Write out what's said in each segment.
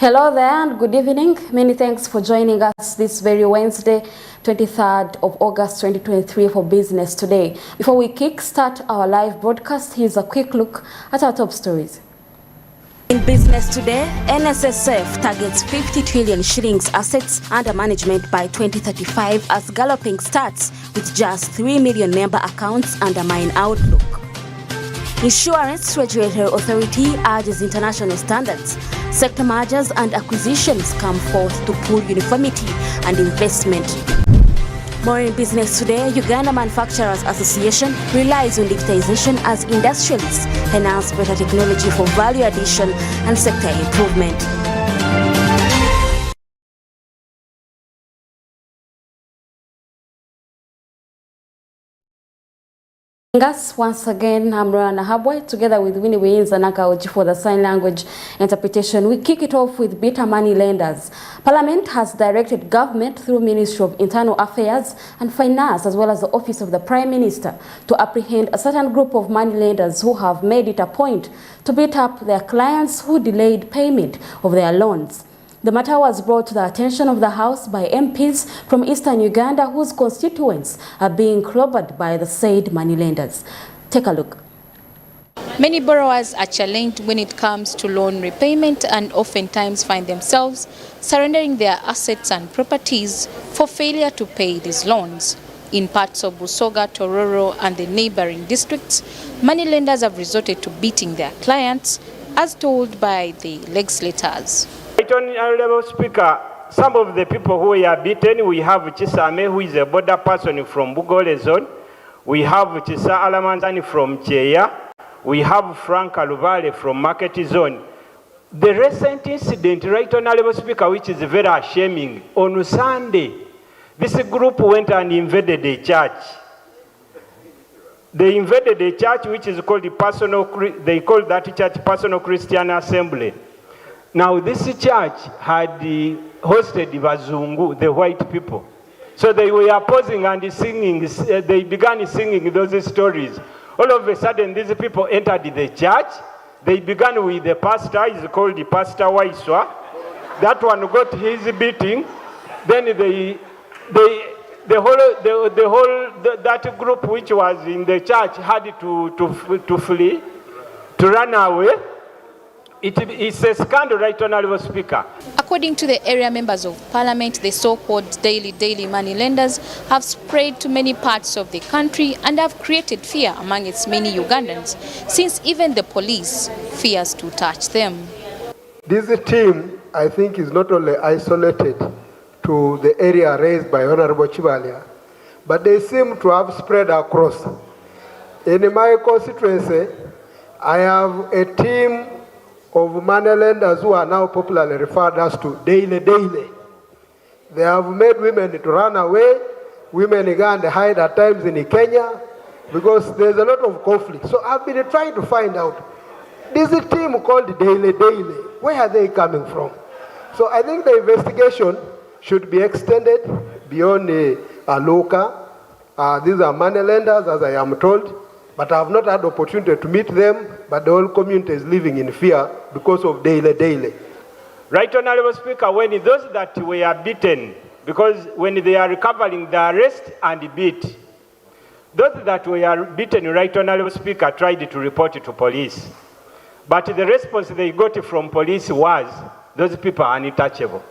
Hello there and good evening. Many thanks for joining us this very Wednesday, 23rd of August 2023 for Business Today. Before we kickstart our live broadcast, here's a quick look at our top stories. In Business Today, NSSF targets 50 trillion shillings assets under management by 2035 as galloping starts with just 3 million member accounts undermine outlook. Insurance Regulatory Authority urges international standards. Sector mergers and acquisitions come forth to pull uniformity and investment. More in Business Today, Uganda Manufacturers Association relies on digitization as industrialists enhance better technology for value addition and sector improvement. Once again, I'm Rana Habwe, together with Winnie Zanaka for the sign language interpretation. We kick it off with bitter money lenders. Parliament has directed government through Ministry of Internal Affairs and Finance, as well as the Office of the Prime Minister, to apprehend a certain group of money lenders who have made it a point to beat up their clients who delayed payment of their loans. The matter was brought to the attention of the House by MPs from Eastern Uganda whose constituents are being clobbered by the said moneylenders. Take a look. Many borrowers are challenged when it comes to loan repayment and oftentimes find themselves surrendering their assets and properties for failure to pay these loans. In parts of Busoga, Tororo and the neighboring districts, moneylenders have resorted to beating their clients, as told by the legislators. Honorable Speaker, some of the people who are beaten, we have Chisame, who is a border person from Bugole zone. We have Chisa Alamanzani from Cheya. We have Frank Aluvale from Market zone. The recent incident, right, Honorable Speaker, which is very shaming, on Sunday, this group went and invaded a church. They invaded a church which is called they call that church Personal Christian Assembly. Now, this church had hosted Bazungu, the white people. So they were posing and singing, they began singing those stories. All of a sudden, these people entered the church. They began with the pastor, he's called the Pastor Waiswa. That one got his beating. Then that group which was in the church had to flee, to run away. It's a scandal, right, Honorable Speaker. According to the area members of Parliament, the so-called daily money lenders have spread to many parts of the country and have created fear among its many Ugandans, since even the police fears to touch them. This team, I think, is not only isolated to the area raised by Honorable Chivalia, but they seem to have spread across. In my constituency, I have a team of money lenders who are now popularly referred as to daily. They have made women to run away. Women go and hide at times in Kenya because there's a lot of conflict. So I've been trying to find out, this team called daily, where are they coming from? So I think the investigation should be extended beyond Aloka. These are money lenders, as I am told. But I have not had the opportunity to meet them, but the whole community is living in fear because of daily. Right, Honorable Speaker, when those that were beaten, because when they are recovering, they arrest and beat. Those that were beaten, right, Honorable Speaker, tried to report it to police. But the response they got from police was, those people are untouchable.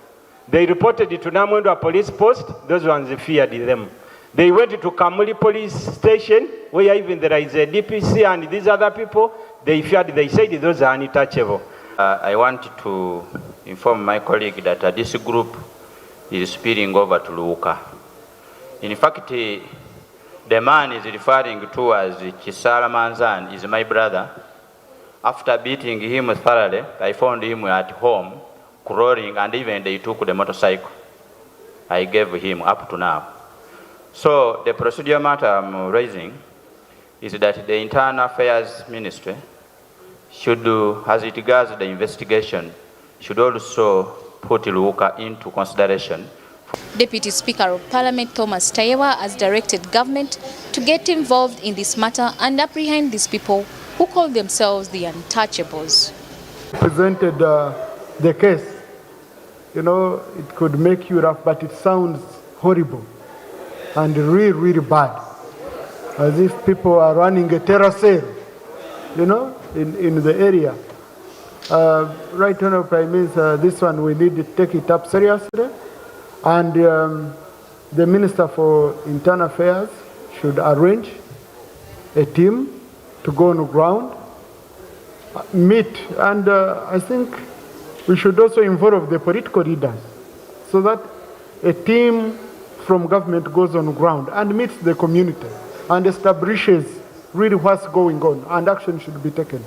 They reported it to Namwendwa police post, those ones feared them. They went to Kamuli police station, where even there is a DPC and these other people, they said those are untouchable. I want to inform my colleague that this group is spilling over to Luuka. In fact, the man is referring to as Chisala Manzan is my brother. After beating him thoroughly, I found him at home, crawling, and even they took the motorcycle I gave him up to now. So the procedure matter I'm raising is that the Internal Affairs Ministry should, as it regards the investigation, should also put Luuka into consideration. Deputy Speaker of Parliament Thomas Tayewa has directed government to get involved in this matter and apprehend these people who call themselves the untouchables. Presented the case you know, it could make you laugh, but it sounds horrible and really, really bad. As if people are running a terror cell, you know, in the area. Right, Honourable Prime Minister, this one we need to take it up seriously. And the Minister for Internal Affairs should arrange a team to go on the ground, meet, and I think we should also involve the political leaders so that a team from government goes on the ground and meets the community and establishes really what's going on, and action should be taken.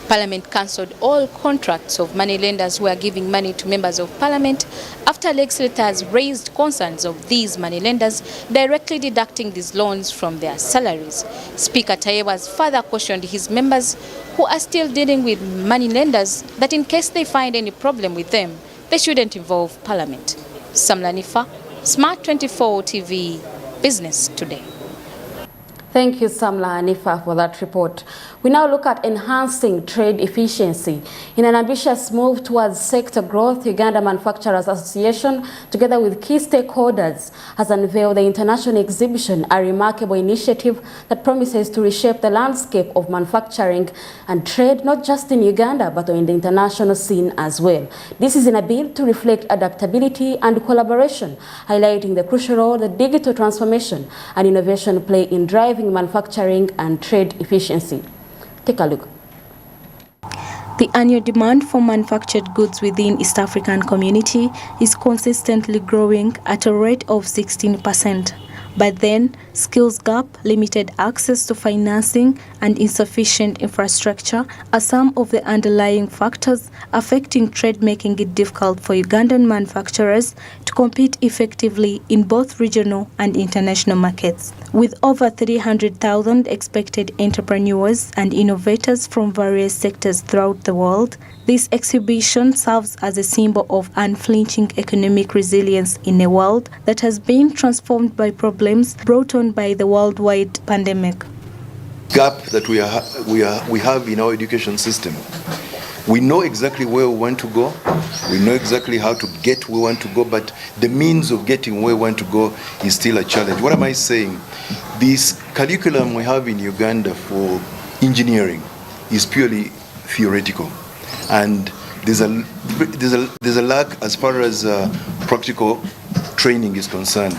Parliament cancelled all contracts of moneylenders who are giving money to members of Parliament after legislators raised concerns of these moneylenders directly deducting these loans from their salaries. Speaker Tayewa's further cautioned his members who are still dealing with moneylenders that in case they find any problem with them, they shouldn't involve Parliament. SMART24 TV, Business Today. Thank you, Samla Hanifa, for that report. We now look at enhancing trade efficiency. In an ambitious move towards sector growth, Uganda Manufacturers Association, together with key stakeholders, has unveiled the international exhibition, a remarkable initiative that promises to reshape the landscape of manufacturing and trade, not just in Uganda, but in the international scene as well. This is in a bid to reflect adaptability and collaboration, highlighting the crucial role that digital transformation and innovation play in driving manufacturing and trade efficiency. Take a look. The annual demand for manufactured goods within East African community is consistently growing at a rate of 16%. But then, skills gap, limited access to financing, and insufficient infrastructure are some of the underlying factors affecting trade, making it difficult for Ugandan manufacturers to compete effectively in both regional and international markets. With over 300,000 expected entrepreneurs and innovators from various sectors throughout the world, this exhibition serves as a symbol of unflinching economic resilience in a world that has been transformed by problems brought on by the worldwide pandemic. Gap that we have in our education system. We know exactly where we want to go. We know exactly how to get where we want to go, but the means of getting where we want to go is still a challenge. What am I saying? This curriculum we have in Uganda for engineering is purely theoretical, and there's a lack as far as practical training is concerned.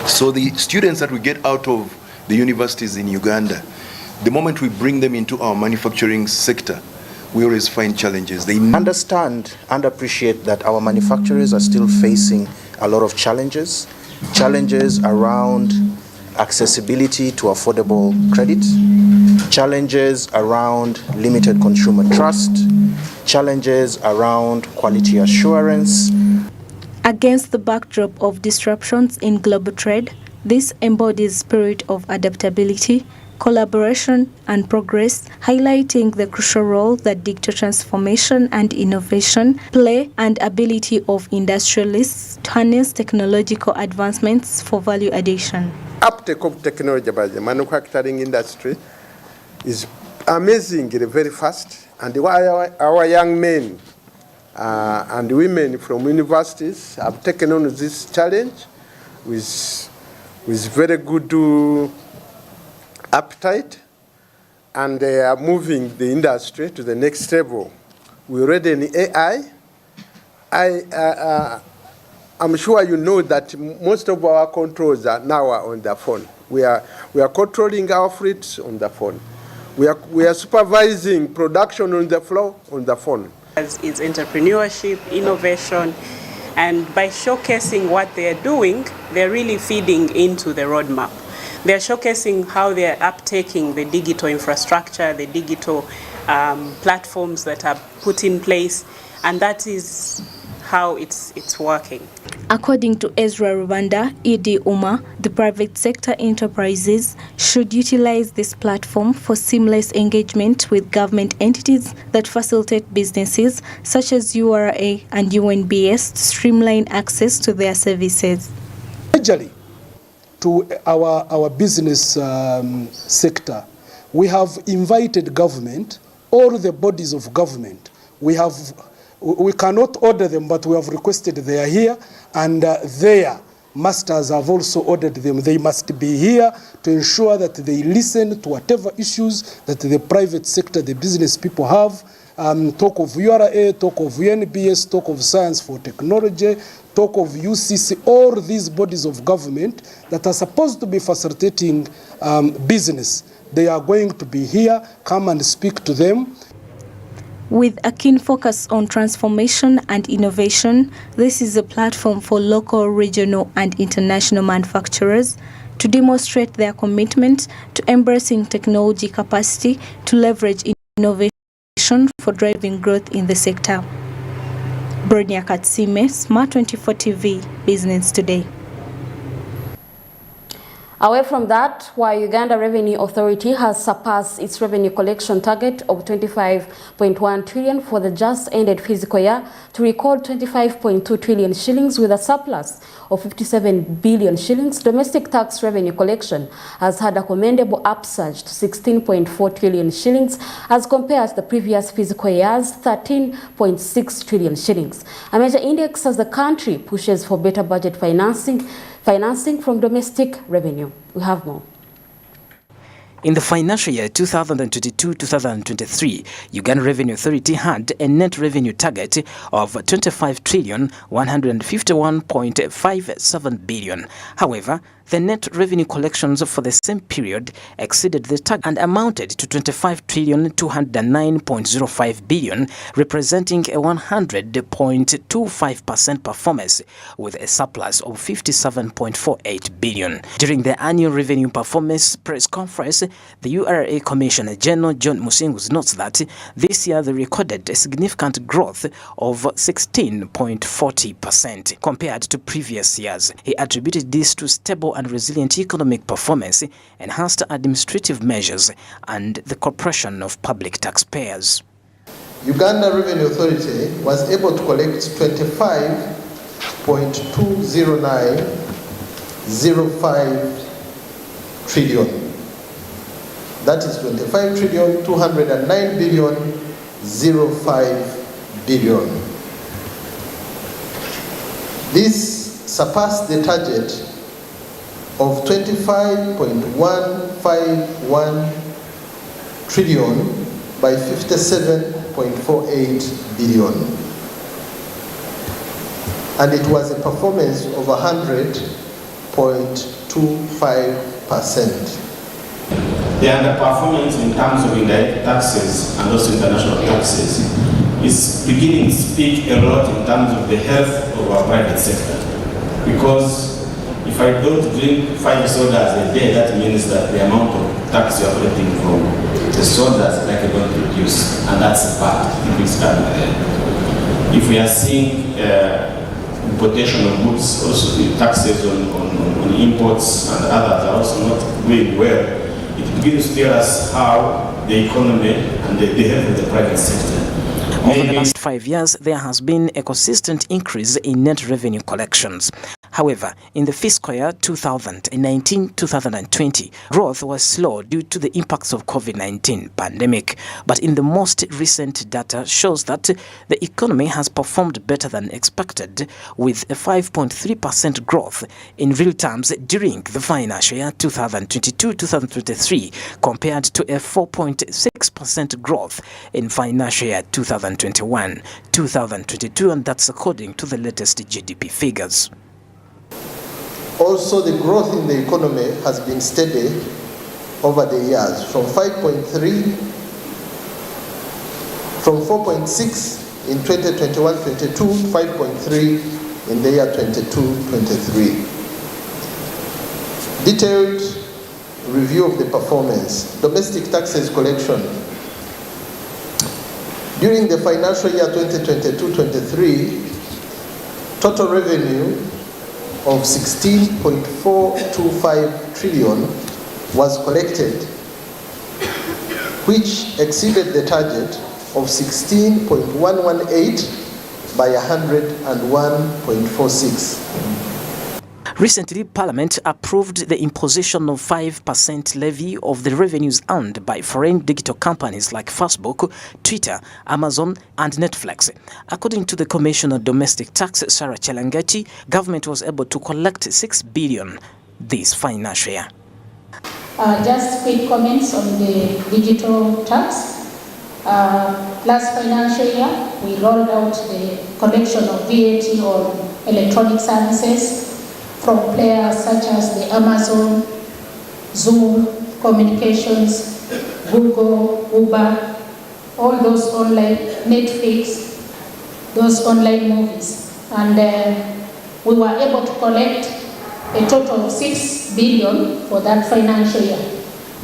So the students that we get out of the universities in Uganda, the moment we bring them into our manufacturing sector, we always find challenges. They understand and appreciate that our manufacturers are still facing a lot of challenges around accessibility to affordable credit, challenges around limited consumer trust, challenges around quality assurance. Against the backdrop of disruptions in global trade, this embodies spirit of adaptability, collaboration and progress, highlighting the crucial role that digital transformation and innovation play and ability of industrialists to harness technological advancements for value addition. Uptake of technology by the manufacturing industry is amazingly very fast, and our young men and women from universities have taken on this challenge with very good appetite, and they are moving the industry to the next level. We're already in AI. I'm sure you know that most of our controls are now on the phone. We are controlling our fleets on the phone. We are supervising production on the floor on the phone. It's entrepreneurship, innovation, and by showcasing what they're doing, they're really feeding into the roadmap. They're showcasing how they're uptaking the digital infrastructure, the digital platforms that are put in place, and that is how it's working. According to Ezra Rwanda, E.D. Uma, the private sector enterprises should utilize this platform for seamless engagement with government entities that facilitate businesses such as URA and UNBS to streamline access to their services. Majorly to our business sector, we have invited government, all the bodies of government. We have we cannot order them, but we have requested they are here, and their masters have also ordered them. They must be here to ensure that they listen to whatever issues that the private sector, the business people have. Talk of URA, talk of UNBS, talk of Science for Technology, talk of UCC, all these bodies of government that are supposed to be facilitating business. They are going to be here, come and speak to them. With a keen focus on transformation and innovation, this is a platform for local, regional, and international manufacturers to demonstrate their commitment to embracing technology capacity to leverage innovation for driving growth in the sector. Bronya Katsime, SMART24 TV, Business Today. Away from that, while Uganda Revenue Authority has surpassed its revenue collection target of 25.1 trillion for the just ended fiscal year to record 25.2 trillion shillings with a surplus of 57 billion shillings, domestic tax revenue collection has had a commendable upsurge to 16.4 trillion shillings as compared to the previous fiscal year's 13.6 trillion shillings. A major index as the country pushes for better budget financing from domestic revenue. We have more. In the financial year 2022-2023, Uganda Revenue Authority had a net revenue target of 25,151.57 billion. However, the net revenue collections for the same period exceeded the target and amounted to 25,209.05 billion, representing a 100.25% performance with a surplus of 57.48 billion. During the annual revenue performance press conference, the URA Commissioner General John Musingus notes that this year they recorded a significant growth of 16.40% compared to previous years. He attributed this to stable and resilient economic performance, enhanced administrative measures, and the cooperation of public taxpayers. Uganda Revenue Authority was able to collect 25.20905 trillion. That is 25,209,005 billion. This surpassed the target of 25.151 trillion by 57.48 billion. And it was a performance of 100.25%. The underperformance in terms of indirect taxes and also international taxes is beginning to speak a lot in terms of the health of our private sector. Because if I don't drink 5 sodas a day, that means that the amount of tax you are collecting from the sodas is likely going to reduce, and that's bad if it's coming there. If we are seeing importation of goods, also the taxes on imports and others are also not going well, it begins to tell us how the economy and the health of the private sector. Over the last 5 years, there has been a consistent increase in net revenue collections. However, in the fiscal year 2019-2020, growth was slow due to the impacts of COVID-19 pandemic. But in the most recent data shows that the economy has performed better than expected, with a 5.3% growth in real terms during the financial year 2022-2023, compared to a 4.6% growth in financial year 2021-2022, and that's according to the latest GDP figures. Also, the growth in the economy has been steady over the years, from 4.6 in 2021-22, 5.3 in the year 22-23. Detailed review of the performance. Domestic taxes collection. During the financial year 2022-23, total revenue of 16.425 trillion was collected, which exceeded the target of 16.118 by 101.46. Recently, Parliament approved the imposition of 5% levy of the revenues earned by foreign digital companies like Facebook, Twitter, Amazon, and Netflix. According to the Commissioner of Domestic Tax, Sarah Chelangati, government was able to collect 6 billion this financial year. Just quick comments on the digital tax. Last financial year, we rolled out the collection of VAT on electronic services from players such as the Amazon, Zoom, Communications, Google, Uber, all those online, Netflix, those online movies. And we were able to collect a total of 6 billion for that financial year.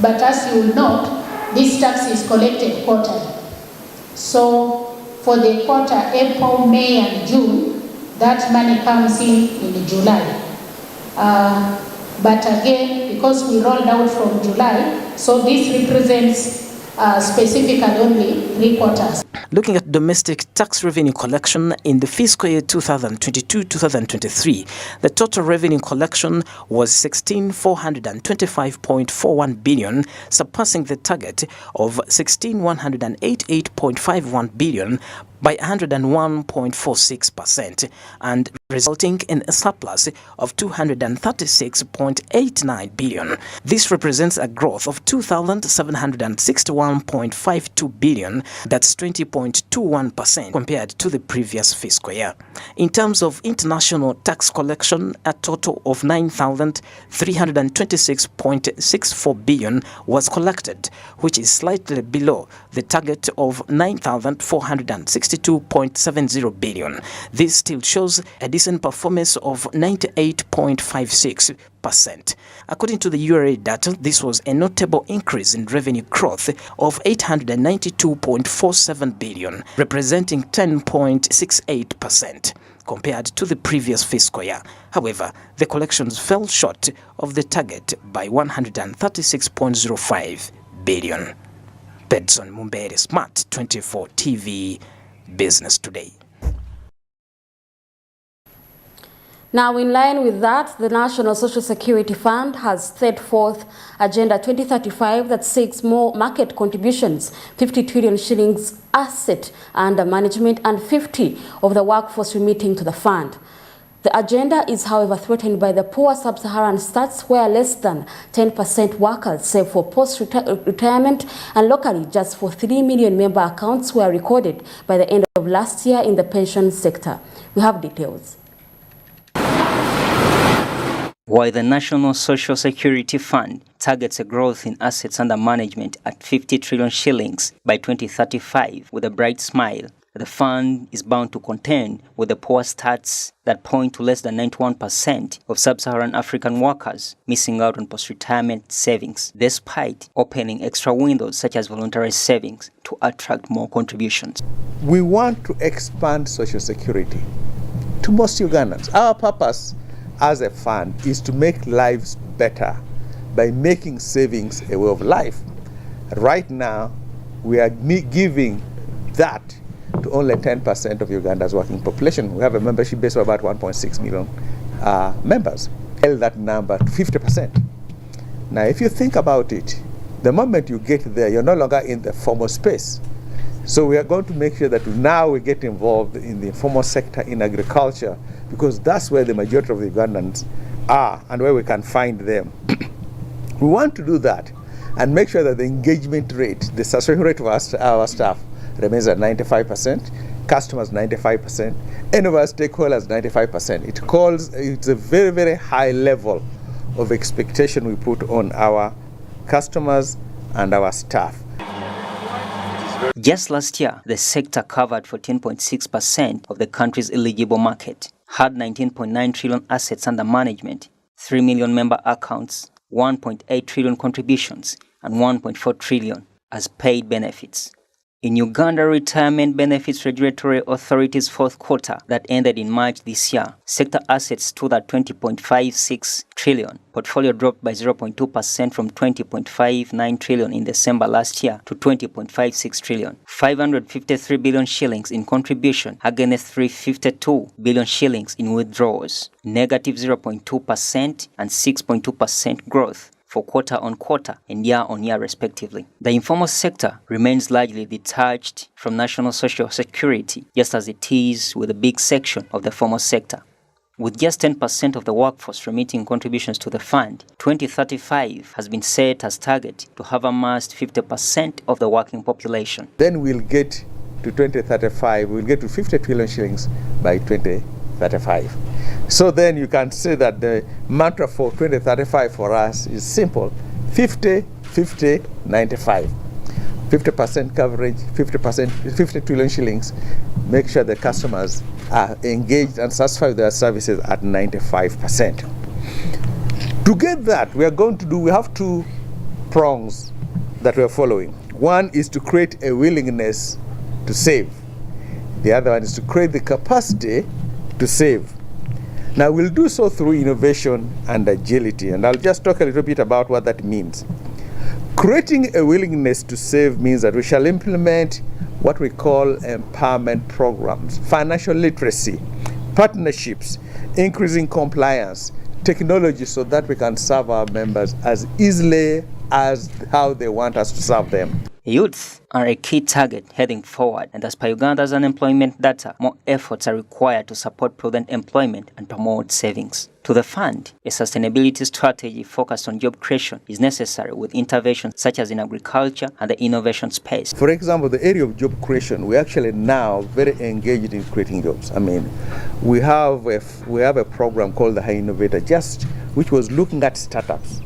But as you will note, this tax is collected quarterly. So for the quarter April, May and June, that money comes in July. But again, because we rolled out from July, so this represents specifically only 3 quarters. Looking at domestic tax revenue collection in the fiscal year 2022-2023, the total revenue collection was 16,425.41 billion, surpassing the target of 16,188.51 billion by 101.46% and resulting in a surplus of 236.89 billion. This represents a growth of 2,761.52 billion, that's 20.21% compared to the previous fiscal year. In terms of international tax collection, a total of 9,326.64 billion was collected, which is slightly below the target of 9,462.70 billion. This still shows a decent performance of 98.56%. According to the URA data, this was a notable increase in revenue growth of 892.47 billion, representing 10.68% compared to the previous fiscal year. However, the collections fell short of the target by 136.05 billion. Bedson Mumbere, SMART24 TV, Business Today. Now, in line with that, the National Social Security Fund has set forth Agenda 2035 that seeks more market contributions, 50 trillion shillings asset under management, and 50 of the workforce remitting to the fund. The agenda is, however, threatened by the poor sub-Saharan states where less than 10% workers save for post-retirement, and locally just for 3 million member accounts were recorded by the end of last year in the pension sector. We have details. While the National Social Security Fund targets a growth in assets under management at 50 trillion shillings by 2035 with a bright smile, the fund is bound to contend with the poor stats that point to less than 91% of sub-Saharan African workers missing out on post-retirement savings, despite opening extra windows such as voluntary savings to attract more contributions. We want to expand social security to most Ugandans. Our purpose as a fund is to make lives better by making savings a way of life. Right now, we are giving that to only 10% of Uganda's working population. We have a membership base of about 1.6 million members. Tell that number to 50%. Now, if you think about it, the moment you get there, you're no longer in the formal space. So we are going to make sure that now we get involved in the informal sector in agriculture, because that's where the majority of the Ugandans are and where we can find them. We want to do that and make sure that the engagement rate, the satisfaction rate of our staff remains at 95%, customers 95%, and of our stakeholders 95%. It's a very, very high level of expectation we put on our customers and our staff. Just last year, the sector covered 14.6% of the country's eligible market, had 19.9 trillion assets under management, 3 million member accounts, 1.8 trillion contributions, and 1.4 trillion as paid benefits. In Uganda Retirement Benefits Regulatory Authority's fourth quarter that ended in March this year, sector assets stood at 20.56 trillion. Portfolio dropped by 0.2% from 20.59 trillion in December last year to 20.56 trillion. 553 billion shillings in contribution against 352 billion shillings in withdrawals. Negative 0.2% and 6.2% growth for quarter-on-quarter and year-on-year respectively. The informal sector remains largely detached from national social security, just as it is with a big section of the formal sector. With just 10% of the workforce remitting contributions to the fund, 2035 has been set as target to have amassed 50% of the working population. Then we'll get to 2035, we'll get to 50 trillion shillings by 2035. So then you can say that the mantra for 2035 for us is simple: 50, 50, 95. 50% coverage, 50 trillion shillings. Make sure the customers are engaged and satisfied with their services at 95%. To get that, we have two prongs that we are following. One is to create a willingness to save. The other one is to create the capacity to save. Now we'll do so through innovation and agility, and I'll just talk a little bit about what that means. Creating a willingness to save means that we shall implement what we call empowerment programs, financial literacy, partnerships, increasing compliance, technology, so that we can serve our members as easily as how they want us to serve them. Youth are a key target heading forward, and as per Uganda's unemployment data, more efforts are required to support prudent employment and promote savings. To the fund, a sustainability strategy focused on job creation is necessary, with interventions such as in agriculture and the innovation space. For example, the area of job creation, we're actually now very engaged in creating jobs. I mean, we have a program called the High Innovator, which was looking at startups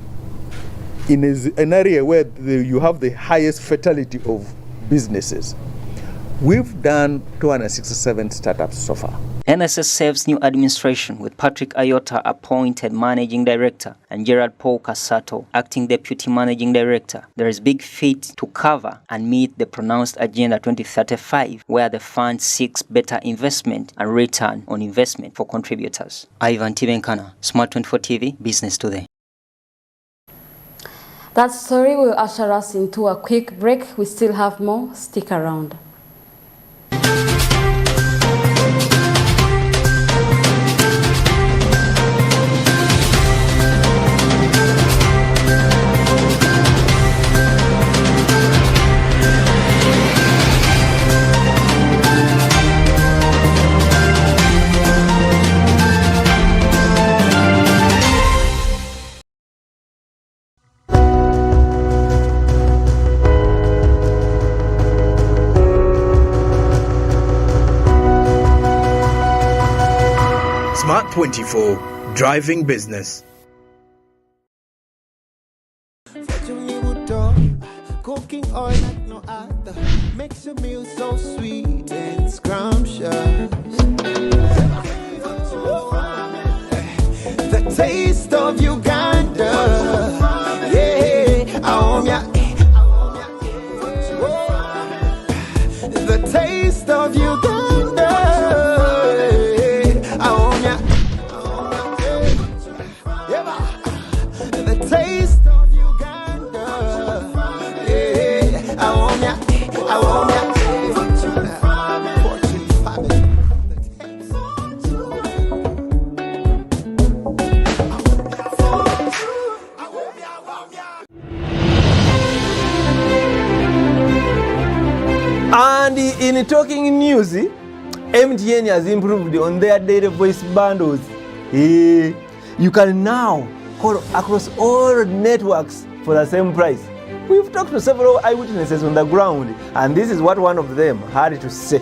in an area where you have the highest fatality of businesses. We've done 267 startups so far. NSSF's new administration, with Patrick Ayota appointed Managing Director and Gerard Paul Kasato acting Deputy Managing Director, there is big feat to cover and meet the pronounced Agenda 2035, where the fund seeks better investment and return on investment for contributors. Ivan Tibenkana, SMART24 TV, Business Today. That story will usher us into a quick break. We still have more. Stick around. SMART24, driving business. Cooking oil like no other makes your meal so sweet and scrumptious. The taste of Uganda, yeah, the taste of Uganda. And in talking news, MTN has improved on their data voice bundles. You can now call across all networks for the same price. We've talked to several eyewitnesses on the ground, and this is what one of them had to say.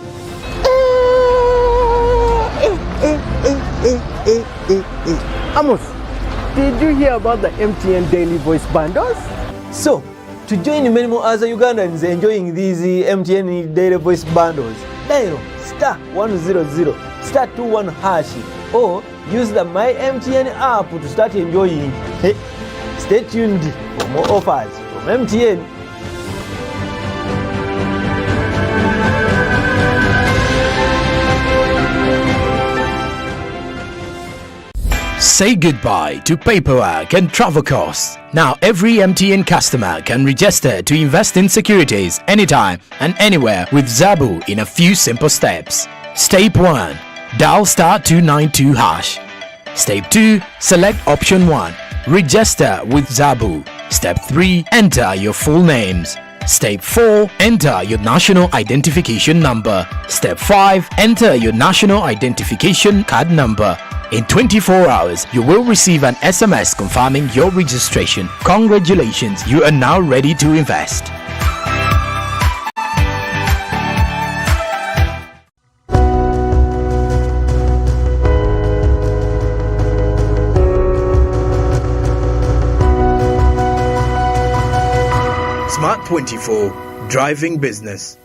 Amos, did you hear about the MTN daily voice bundles? So, to join many more other Ugandans enjoying these MTN daily voice bundles, dial *100 *21# or use the My MTN app to start enjoying. Stay tuned for more offers from MTN. Say goodbye to paperwork and travel costs. Now every MTN customer can register to invest in securities anytime and anywhere with Zabu in a few simple steps. Step 1. Dial *292 hash. Step 2. Select option 1. Register with Zabu. Step 3. Enter your full names. Step 4. Enter your national identification number. Step 5. Enter your national identification card number. In 24 hours, you will receive an SMS confirming your registration. Congratulations, you are now ready to invest. SMART24, driving business.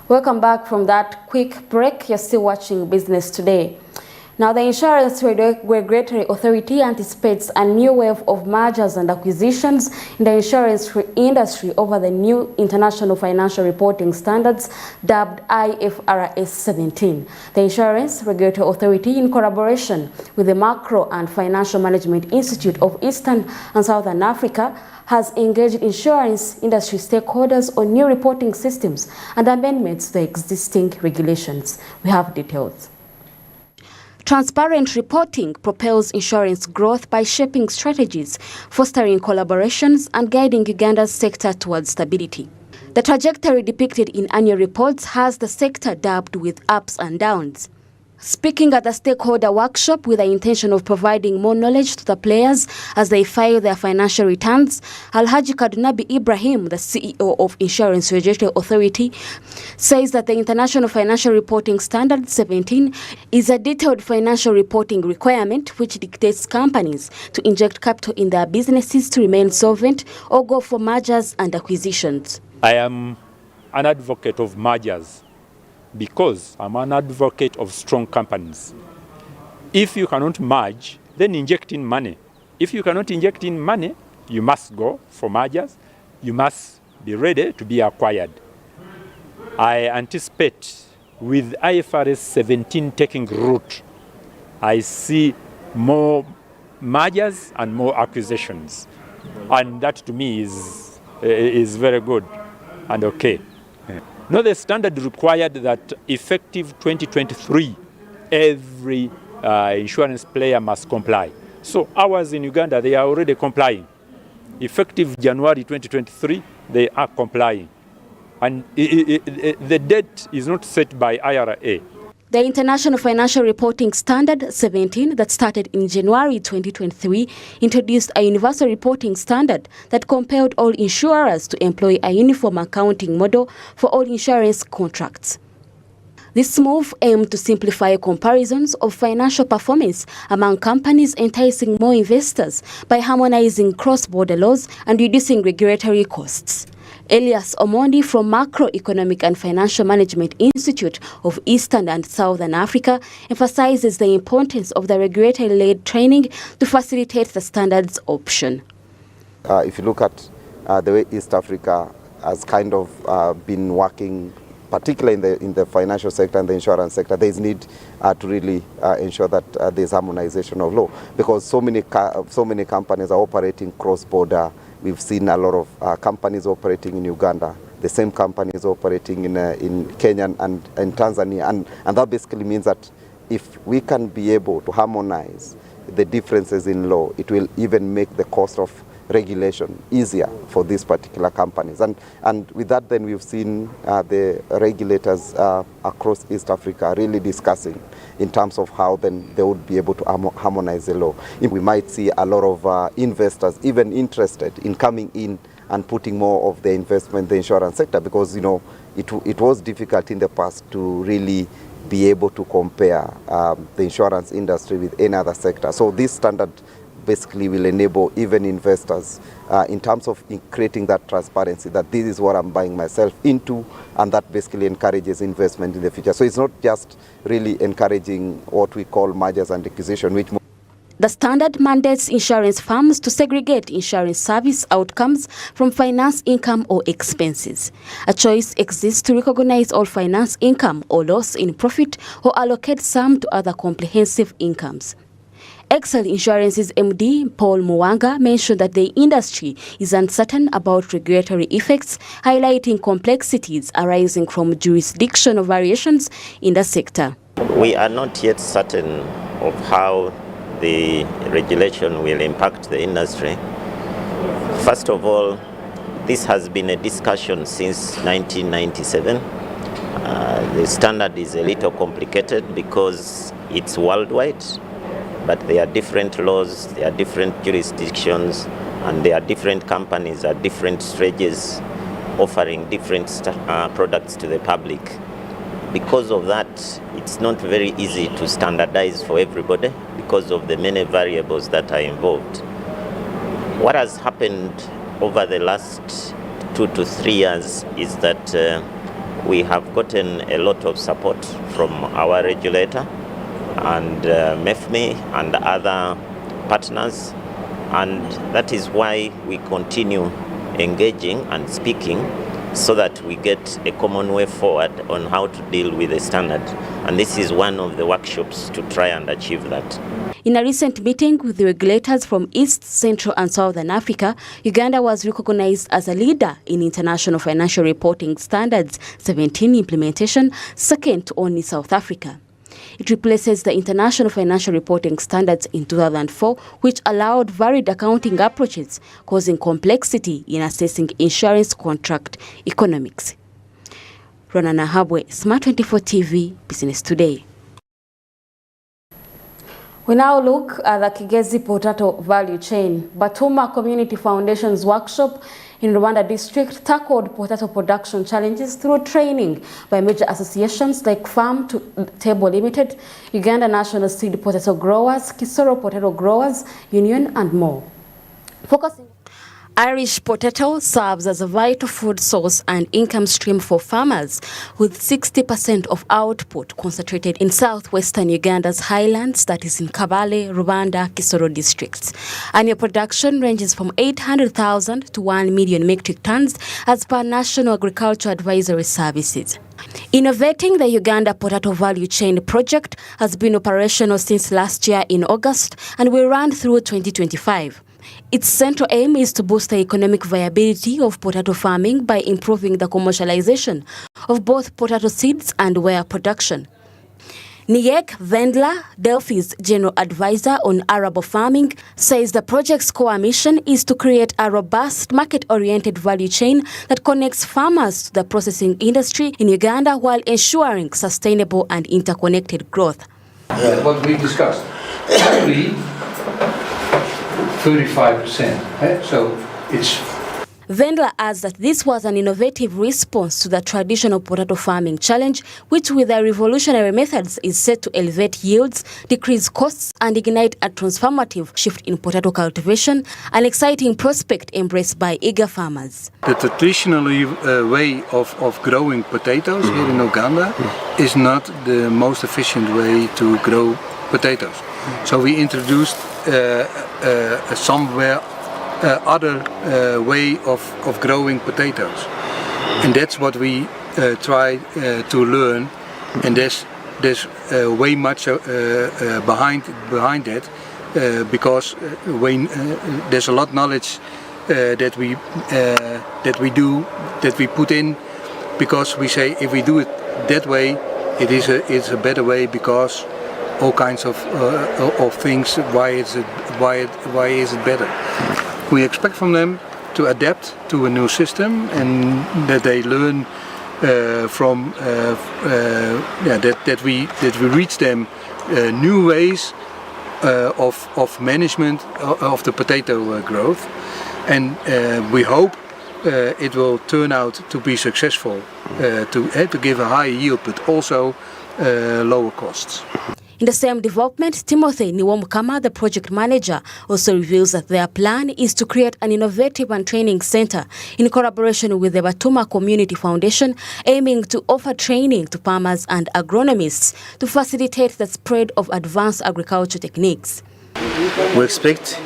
Welcome back from that quick break. You're still watching Business Today. Now, the Insurance Regulatory Authority anticipates a new wave of mergers and acquisitions in the insurance industry over the new International Financial Reporting Standards dubbed IFRS 17. The Insurance Regulatory Authority, in collaboration with the Macro and Financial Management Institute of Eastern and Southern Africa, has engaged insurance industry stakeholders on new reporting systems and amendments to the existing regulations. We have details. Transparent reporting propels insurance growth by shaping strategies, fostering collaborations, and guiding Uganda's sector towards stability. The trajectory depicted in annual reports has the sector dubbed with ups and downs. Speaking at the stakeholder workshop with the intention of providing more knowledge to the players as they file their financial returns, Alhaji Kadunabi Ibrahim, the CEO of Insurance Regulatory Authority, says that the International Financial Reporting Standard 17 is a detailed financial reporting requirement which dictates companies to inject capital in their businesses to remain solvent or go for mergers and acquisitions. I am an advocate of mergers, because I'm an advocate of strong companies. If you cannot merge, then inject in money. If you cannot inject in money, you must go for mergers. You must be ready to be acquired. I anticipate with IFRS 17 taking root, I see more mergers and more acquisitions. And that to me is very good and okay. No, the standard required that effective 2023, every insurance player must comply. So ours in Uganda, they are already complying. Effective January 2023, they are complying. And the date is not set by IRA. The International Financial Reporting Standard 17 that started in January 2023 introduced a universal reporting standard that compelled all insurers to employ a uniform accounting model for all insurance contracts. This move aimed to simplify comparisons of financial performance among companies, enticing more investors by harmonizing cross-border laws and reducing regulatory costs. Elias Omondi from Macroeconomic and Financial Management Institute of Eastern and Southern Africa emphasizes the importance of the regulatory-led training to facilitate the standards option. If you look at the way East Africa has kind of been working, particularly in the financial sector and the insurance sector, there is need to really ensure that there is harmonization of law, because so many companies are operating cross-border. We've seen a lot of companies operating in Uganda, the same companies operating in Kenya and Tanzania, and that basically means that if we can be able to harmonize the differences in law, it will even make the cost of regulation easier for these particular companies. And with that, then we've seen the regulators across East Africa really discussing in terms of how then they would be able to harmonize the law. We might see a lot of investors even interested in coming in and putting more of their investment in the insurance sector, because it was difficult in the past to really be able to compare the insurance industry with any other sector. So this standard basically will enable even investors in terms of creating that transparency, that this is what I'm buying myself into, and that basically encourages investment in the future. So it's not just really encouraging what we call mergers and acquisition, which the standard mandates insurance firms to segregate insurance service outcomes from finance income or expenses. A choice exists to recognize all finance income or loss in profit or allocate some to other comprehensive incomes. Excel Insurance's MD, Paul Muwanga, mentioned that the industry is uncertain about regulatory effects, highlighting complexities arising from jurisdictional variations in the sector. We are not yet certain of how the regulation will impact the industry. First of all, this has been a discussion since 1997. The standard is a little complicated because it's worldwide, but there are different laws, there are different jurisdictions, and there are different companies at different stages offering different products to the public. Because of that, it's not very easy to standardize for everybody because of the many variables that are involved. What has happened over the last 2 to 3 years is that we have gotten a lot of support from our regulator and MEFME and other partners, and that is why we continue engaging and speaking so that we get a common way forward on how to deal with the standard. And this is one of the workshops to try and achieve that. In a recent meeting with the regulators from East, Central and Southern Africa, Uganda was recognized as a leader in International Financial Reporting Standards 17 implementation, second to only South Africa. It replaces the International Financial Reporting Standards in 2004, which allowed varied accounting approaches, causing complexity in assessing insurance contract economics. Rona Nahabwe, SMART24 TV, Business Today. We now look at the Kigezi potato value chain. Batuma Community Foundation's workshop in Rwanda district tackled potato production challenges through training by major associations like Farm to Table Limited, Uganda National Seed Potato Growers, Kisoro Potato Growers Union, and more. Focusing Irish potato serves as a vital food source and income stream for farmers, with 60% of output concentrated in southwestern Uganda's highlands, that is in Kabale, Rwanda, Kisoro districts. Annual production ranges from 800,000 to 1 million metric tons as per National Agriculture Advisory Services. Innovating the Uganda Potato Value Chain project has been operational since last year in August and will run through 2025. Its central aim is to boost the economic viability of potato farming by improving the commercialization of both potato seeds and ware production. Niyek Vendla, Delphi's general advisor on arable farming, says the project's core mission is to create a robust market-oriented value chain that connects farmers to the processing industry in Uganda while ensuring sustainable and interconnected growth. What we discussed, actually 35%. So it's. Vendla adds that this was an innovative response to the traditional potato farming challenge, which with their revolutionary methods is set to elevate yields, decrease costs, and ignite a transformative shift in potato cultivation, an exciting prospect embraced by eager farmers. The traditional way of growing potatoes here in Uganda is not the most efficient way to grow potatoes. So we introduced somewhere other way of growing potatoes, and that's what we try to learn, and there's way much behind that because there's a lot of knowledge that we put in, because we say if we do it that way, it's a better way, because all kinds of things. Why is it better? We expect from them to adapt to a new system, and that they learn from that we reach them new ways of management of the potato growth, and we hope it will turn out to be successful, to give a high yield, but also lower costs. In the same development, Timothy Niwomukama, the project manager, also reveals that their plan is to create an innovative and training center in collaboration with the Batuma Community Foundation, aiming to offer training to farmers and agronomists to facilitate the spread of advanced agriculture techniques. We expect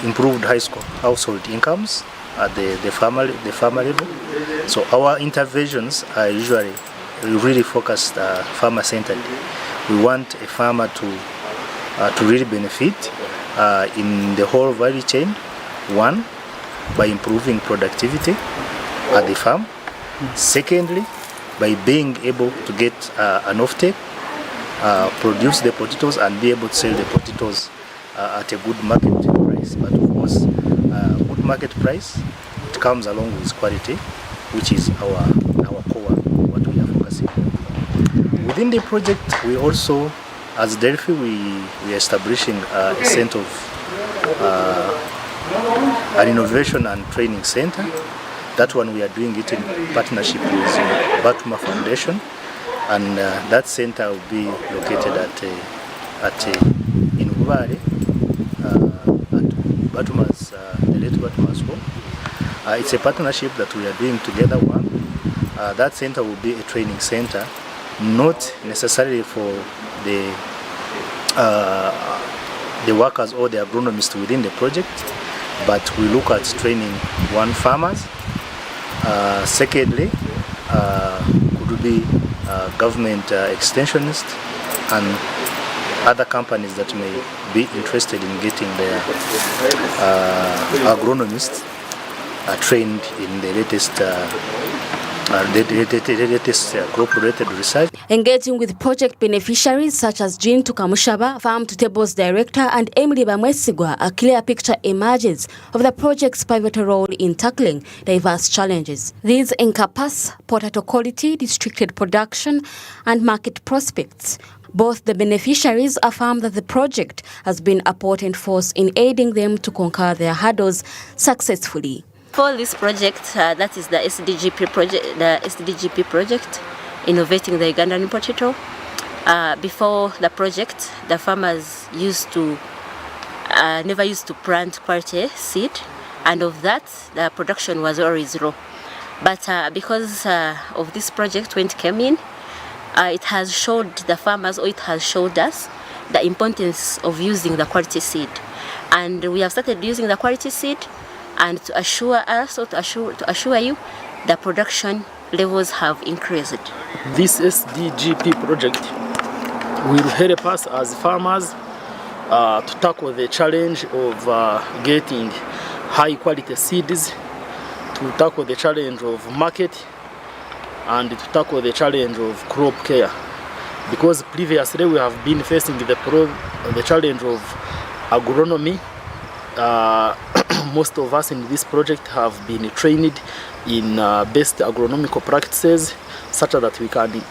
improved household incomes at the farmer level. So our interventions are usually really focused farmer-centered. We want a farmer to really benefit in the whole value chain. One, by improving productivity at the farm. Secondly, by being able to get an offtake, produce the potatoes and be able to sell the potatoes at a good market price. But of course, good market price, it comes along with quality, which is our core, what we are focusing on. Within the project, we also, as Delphi, we are establishing a center of an innovation and training center. That one we are doing it in partnership with Batuma Foundation, and that center will be located in Ubare, at Batuma's, the late Batuma's home. It's a partnership that we are doing together. That center will be a training center, not necessarily for the workers or the agronomists within the project, but we look at training farmers. Secondly, could be government extensionists and other companies that may be interested in getting their agronomists trained in the latest crop-related research. Engaging with project beneficiaries such as Jean Tukamushaba, Farm to Tables Director, and Emily Bamwesigwa, a clear picture emerges of the project's pivotal role in tackling diverse challenges. These encompass potato quality, districted production, and market prospects. Both the beneficiaries affirm that the project has been a potent force in aiding them to conquer their hurdles successfully. For this project, that is the SDGP project, innovating the Ugandan potato. Before the project, the farmers never used to plant quality seed, and of that, the production was always low. But because of this project, when it came in, it has showed the farmers, or it has showed us, the importance of using the quality seed. And we have started using the quality seed, and to assure us, or to assure you, the production levels have increased. This SDGP project will help us as farmers to tackle the challenge of getting high quality seeds, to tackle the challenge of market, and to tackle the challenge of crop care. Because previously we have been facing the challenge of agronomy. Most of us in this project have been trained in best agronomical practices, such that we can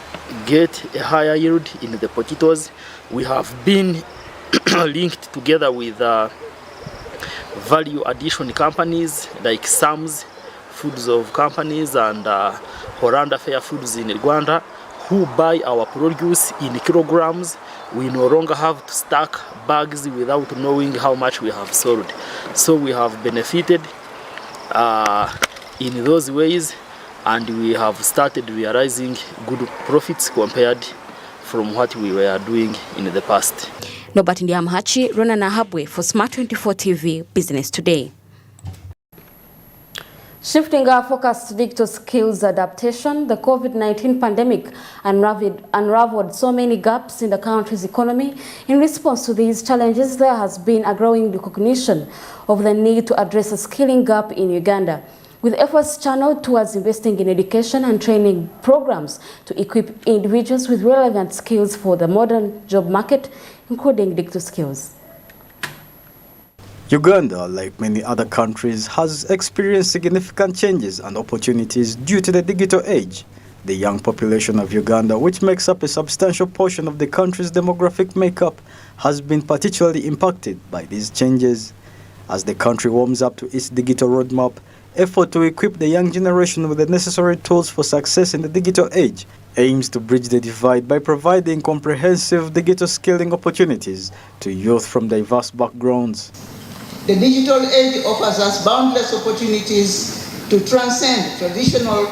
get a higher yield in the potatoes. We have been linked together with value addition companies like SAMS, Foods of Companies, and Horanda Fair Foods in Rwanda, who buy our produce in kilograms. We no longer have to stack bags without knowing how much we have sold. So we have benefited in those ways, and we have started realizing good profits compared from what we were doing in the past. Nobert Ndiamhachi, Rona Nahabwe for SMART24 TV Business Today. Shifting our focus to digital skills adaptation, the COVID-19 pandemic unraveled so many gaps in the country's economy. In response to these challenges, there has been a growing recognition of the need to address a skilling gap in Uganda, with efforts channeled towards investing in education and training programs to equip individuals with relevant skills for the modern job market, including digital skills. Uganda, like many other countries, has experienced significant changes and opportunities due to the digital age. The young population of Uganda, which makes up a substantial portion of the country's demographic makeup, has been particularly impacted by these changes. As the country warms up to its digital roadmap, effort to equip the young generation with the necessary tools for success in the digital age aims to bridge the divide by providing comprehensive digital skilling opportunities to youth from diverse backgrounds. The digital age offers us boundless opportunities to transcend traditional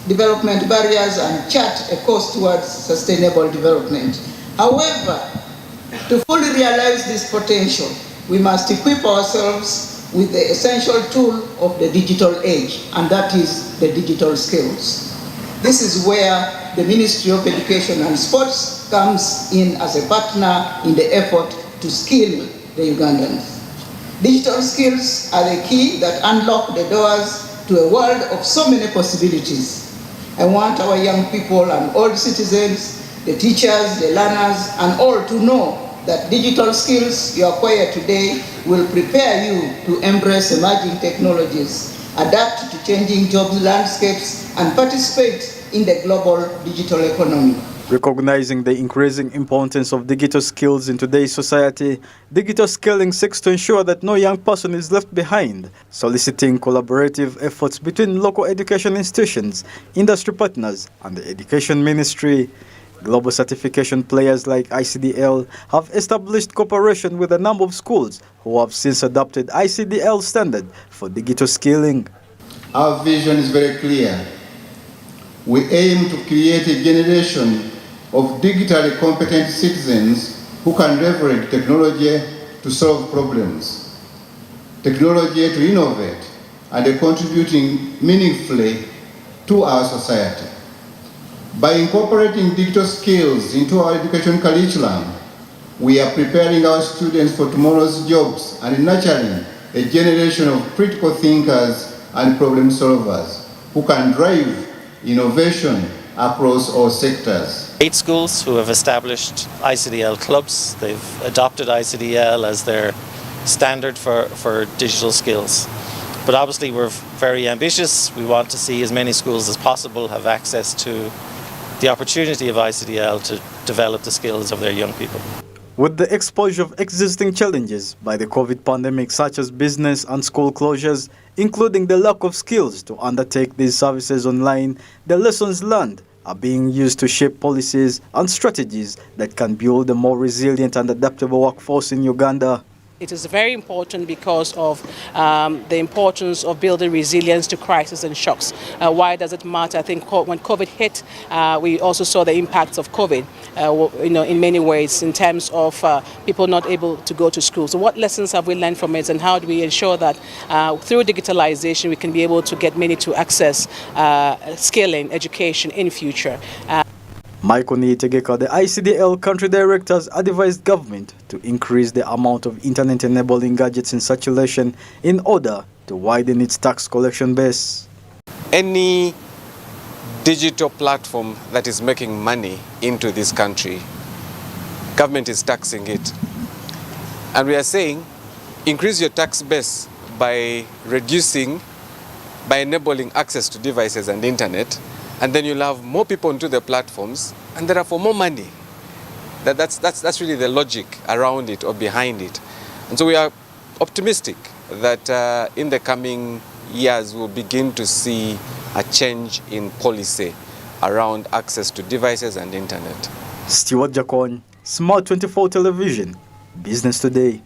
development barriers and chart a course towards sustainable development. However, to fully realize this potential, we must equip ourselves with the essential tool of the digital age, and that is the digital skills. This is where the Ministry of Education and Sports comes in as a partner in the effort to skill the Ugandans. Digital skills are the key that unlock the doors to a world of so many possibilities. I want our young people and old citizens, the teachers, the learners, and all to know that digital skills you acquire today will prepare you to embrace emerging technologies, adapt to changing job landscapes, and participate in the global digital economy. Recognizing the increasing importance of digital skills in today's society, digital skilling seeks to ensure that no young person is left behind, soliciting collaborative efforts between local education institutions, industry partners, and the Education Ministry. Global certification players like ICDL have established cooperation with a number of schools who have since adopted ICDL standard for digital skilling. Our vision is very clear. We aim to create a generation of digitally competent citizens who can leverage technology to solve problems, technology to innovate, and contributing meaningfully to our society. By incorporating digital skills into our education curriculum, we are preparing our students for tomorrow's jobs and nurturing a generation of critical thinkers and problem solvers who can drive innovation across all sectors. 8 schools who have established ICDL clubs. They've adopted ICDL as their standard for digital skills. But obviously we're very ambitious. We want to see as many schools as possible have access to the opportunity of ICDL to develop the skills of their young people. With the exposure of existing challenges by the COVID pandemic, such as business and school closures, including the lack of skills to undertake these services online, the lessons learned are being used to shape policies and strategies that can build a more resilient and adaptable workforce in Uganda. It is very important because of the importance of building resilience to crisis and shocks. Why does it matter? I think when COVID hit, we also saw the impacts of COVID, in many ways, in terms of people not able to go to school. So what lessons have we learned from it, and how do we ensure that through digitalization we can be able to get many to access skilling, education in future? Michael Niyitegeka, the ICDL country director, has advised government to increase the amount of internet-enabling gadgets in circulation in order to widen its tax collection base. Any digital platform that is making money into this country, government is taxing it. And we are saying, increase your tax base by enabling access to devices and internet, and then you'll have more people onto the platforms, and therefore more money. That's really the logic around it or behind it. And so we are optimistic that in the coming years we'll begin to see a change in policy around access to devices and internet. Stuart Jacon, SMART24 Television, Business Today.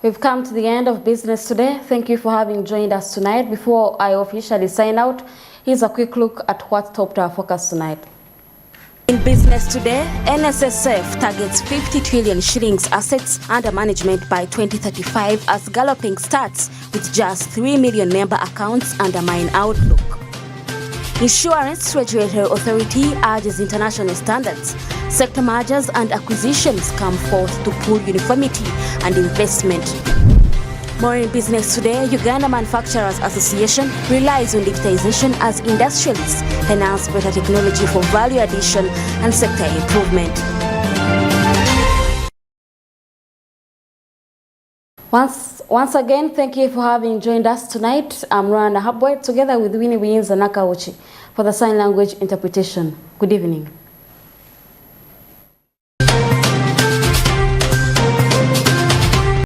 We've come to the end of Business Today. Thank you for having joined us tonight. Before I officially sign out, here's a quick look at what topped our focus tonight. In Business Today, NSSF targets 50 trillion shillings assets under management by 2035 as galloping starts with just 3 million member accounts undermine outlook. Insurance Regulatory Authority urges international standards. Sector mergers and acquisitions come forth to pull uniformity and investment. More in Business Today, Uganda Manufacturers Association relies on digitization as industrialists enhance better technology for value addition and sector improvement. Once again, thank you for having joined us tonight. I'm Rana Habwe together with Winnie Wins and Nakauchi for the sign language interpretation. Good evening.